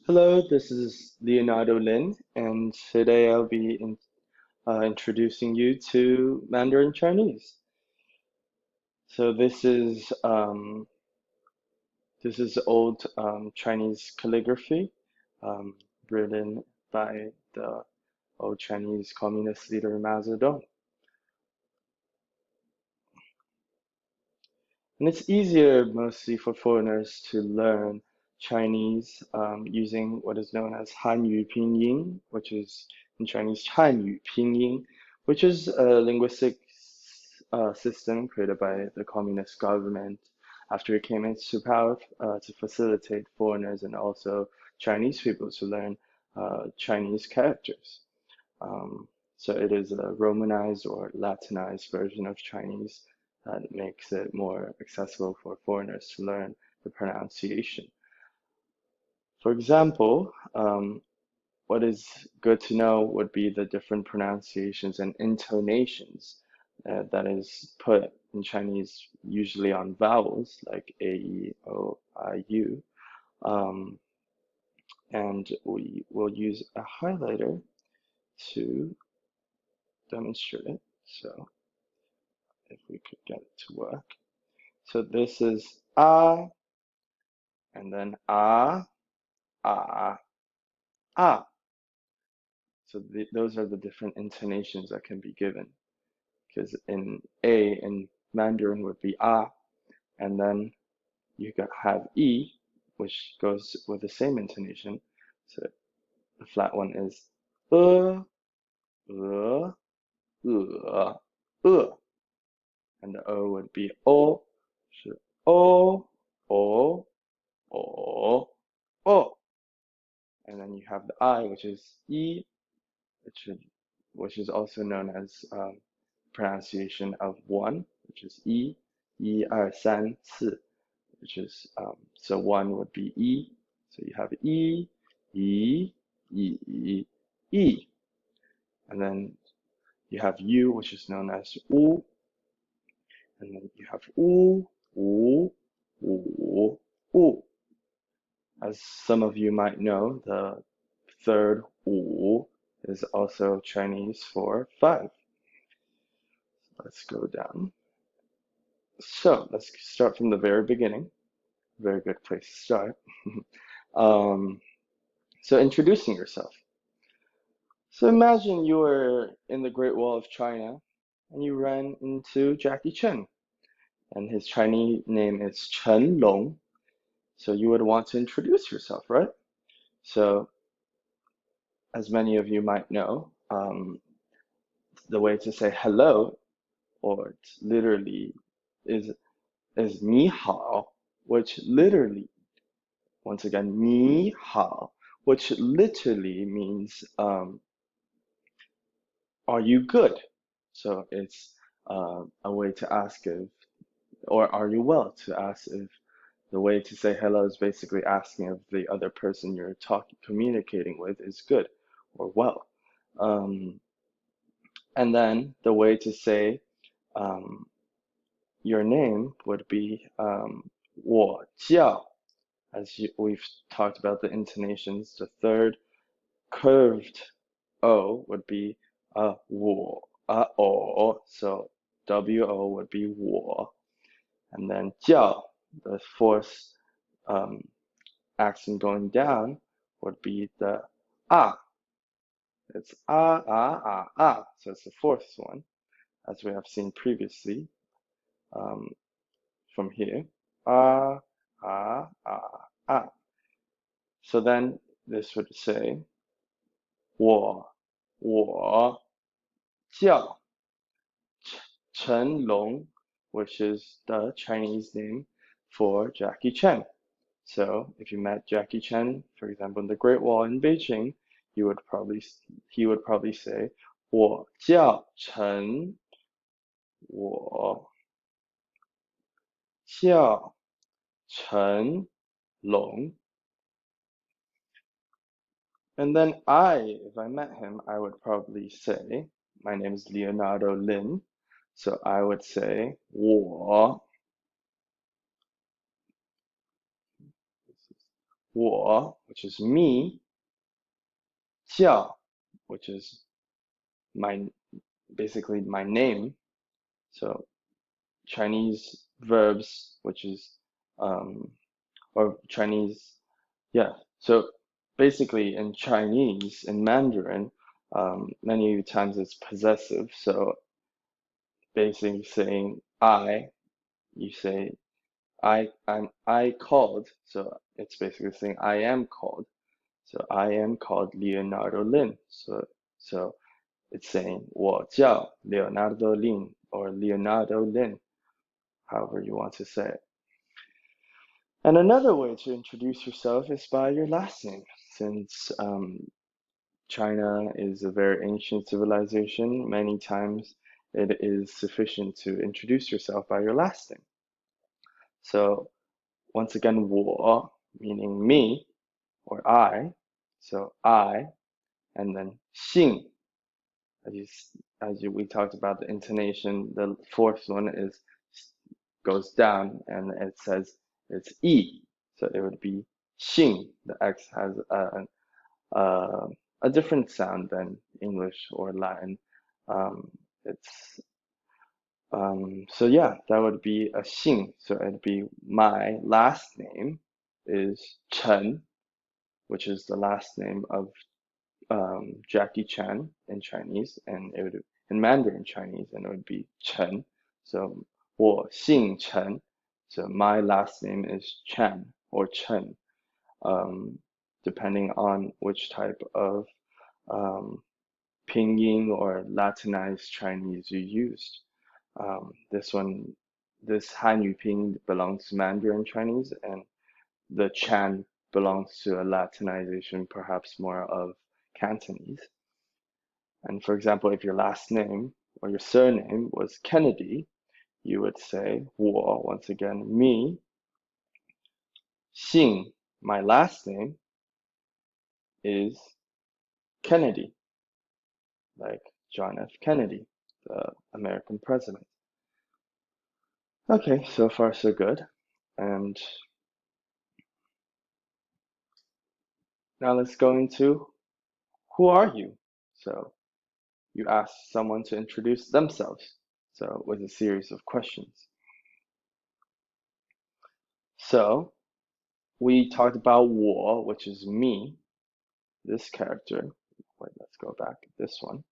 Hello, this is Leonardo Lin, and today I'll be introducing you to Mandarin Chinese. So this is old Chinese calligraphy, um, written by the old Chinese communist leader Mao Zedong. And it's easier mostly for foreigners to learn Chinese using what is known as Hanyu Pinyin, which is in Chinese Hanyu Pinyin, which is a linguistic system created by the communist government after it came into power to facilitate foreigners and also Chinese people to learn Chinese characters. Um, so it is a Romanized or Latinized version of Chinese that makes it more accessible for foreigners to learn the pronunciation. For example, what is good to know would be the different pronunciations and intonations that is put in Chinese usually on vowels like A, E, O, I, U. Um, and we will use a highlighter to demonstrate it. So if we could get it to work. So this is ah, and then ah, ah, ah. So those are the different intonations that can be given. Because in A in Mandarin would be ah, and then you have E, which goes with the same intonation. So the flat one is uh, and the O would be O, 是 O, O, O, O. And then you have the I, which is E, which is, which is also known as pronunciation of one, which is E, 一二三四, which is so one would be E. So you have E, E, E, E. And then you have U, which is known as U. And then you have U, U, U, U. As some of you might know, the third Wu is also Chinese for five. Let's go down. So let's start from the very beginning. Very good place to start. um, so introducing yourself. So imagine you were in the Great Wall of China and you ran into Jackie Chan, and his Chinese name is Chen Long. So you would want to introduce yourself, right? So as many of you might know, the way to say hello, or literally, is is 你好, which literally, once again, 你好, which literally means are you good? So it's a way to ask if, or are you well? To ask if the way to say hello is basically asking if the other person you're communicating with is good or well. Um, and then the way to say um, your name would be 我叫. As we've talked about the intonations, the third curved O would be 我 o, so wo would be 我, and then 叫, the fourth um, accent going down, would be the ah. It's so it's the fourth one, as we have seen previously. From here. Ah, ah. So then this would say 我叫 Chen Long, which is the Chinese name for Jackie Chan. So if you met Jackie Chan, for example, in the Great Wall in Beijing, you would probably he would probably say 我叫陈我叫陈龙. And then if I met him, I would probably say, my name is Leonardo Lin. So I would say 我, which is me, 叫, which is basically my name. So Chinese verbs, which is or Chinese, yeah. So basically in Chinese, in Mandarin, many times it's possessive. So basically saying I, you say I called. So it's basically saying I am called. So I am called Leonardo Lin. So it's saying 我叫 Leonardo Lin or Leonardo Lin, however you want to say it. And another way to introduce yourself is by your last name. Since China is a very ancient civilization, many times it is sufficient to introduce yourself by your last name. So once again, 我 meaning me or I. So I, and then 姓. We talked about the intonation, the fourth one goes down and it says it's E. So it would be 姓. The X has a different sound than English or Latin. It's so yeah, that would be a 姓. So it'd be my last name is Chen, which is the last name of Jackie Chan in Chinese, and it would in Mandarin Chinese, and it would be Chen. So 我姓陈. So my last name is Chan or Chen, depending on which type of Pinyin or Latinized Chinese you used. This Hanyu Pinyin belongs to Mandarin Chinese, and the Chan belongs to a Latinization, perhaps more of Cantonese. And for example, if your last name or your surname was Kennedy, you would say 我, once again, me, 姓, my last name is Kennedy, like John F. Kennedy, the American president. Okay, so far so good. And now let's go into who are you? So you ask someone to introduce themselves. So with a series of questions. So we talked about 我, which is me, this character. Wait, let's go back. This one,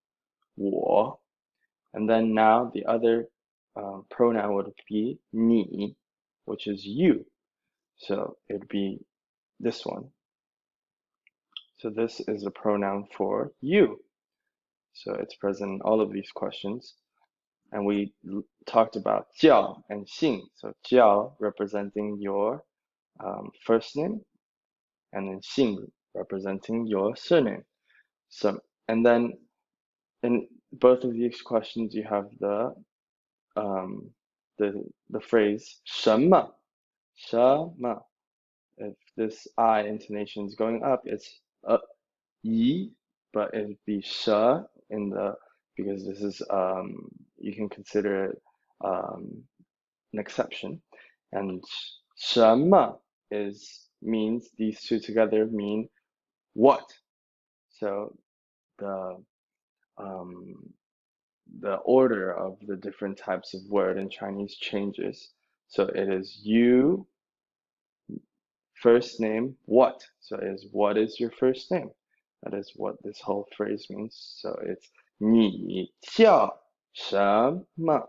我. And then now the other pronoun would be 你, which is you. So it would be this one. So this is a pronoun for you. So it's present in all of these questions. And we talked about 叫 and 姓. So 叫 representing your first name, and then 姓 representing your surname. So, and then in both of these questions, you have the phrase 什么, 什么. If this I intonation is going up, it's yi, but it'd be 什 in the, because this is you can consider it an exception. And 什么means, these two together mean what. So the order of the different types of word in Chinese changes. So it is you, first name, what. So it is what is your first name? That is what this whole phrase means. So it's 你叫什么?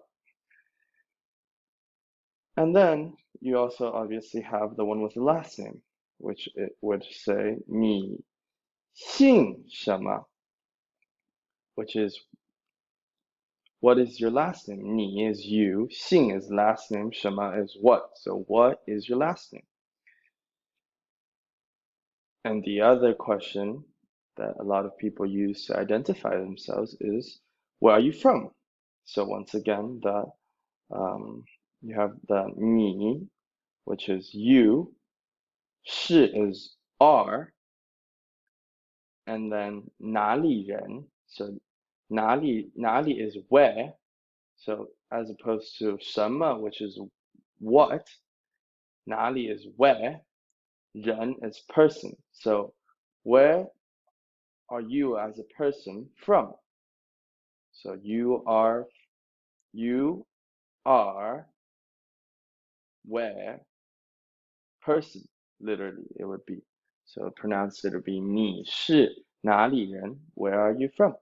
And then you also obviously have the one with the last name, which it would say 你姓什么? Which is, what is your last name? 你 is you, 姓 is last name, 什么 is what. So what is your last name? And the other question that a lot of people use to identify themselves is, where are you from? So once again, you have the 你, which is you, 是 is are, and then 哪里人, so 哪里 is where, so as opposed to 什么, which is what, 哪里 is where, 人 is person. So where are you as a person from? So you are where person, literally it would be. So pronounced it would be 你是哪里人? Where are you from?